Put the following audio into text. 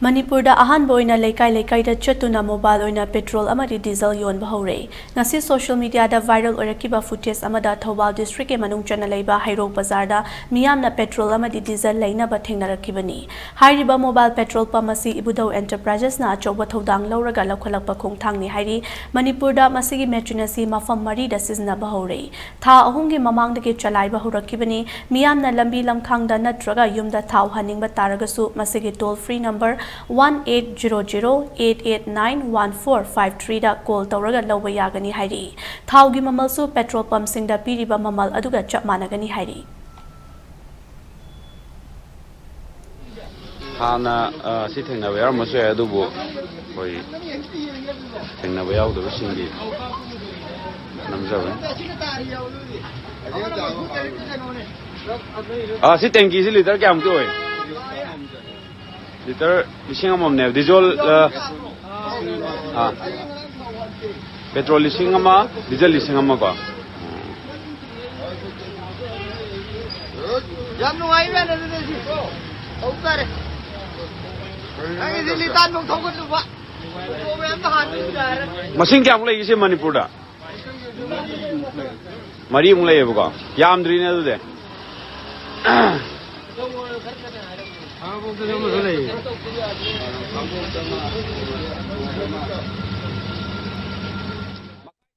Manipur ahanba oina leikai da chatuna mobile oina petrol amadi diesel yonba houre. Ngasi social media da viral oirakiba footage amada Thobal district e manung chana leiba Hairok bazar da miyamna petrol amadi diesel leinaba thengnarakibani. Hairiba mobile petrol pump asi Ibudau Enterprises na achoba thodang lauraga lakhalakpa khongthangni hairi Manipur da masigi metrinasi mafam mari da siznaba houre. Tha ahumgi mamangdagi chalaiba horakibani miyamna lambi lamkhangda natraga yumda thau haningba taragasu masigi toll free number 1800-889-1453 da call tawraga lawba yagani hairi. Thaugi mamalsu petrol pump singda piriba mamal aduga chap managani hairi. Hana si thengna bayar maso ya dubu koi thengna bayar do singi namjawe si tanki si liter kya amto hai liter lising amam ne diesel petrol lising ama diesel lising ama ko jam nuai ba ne si outar ai si litan mong thong ko ba ko me am han machine kya mulai ise Manipur da mari mulai ba ko yamdri ne du de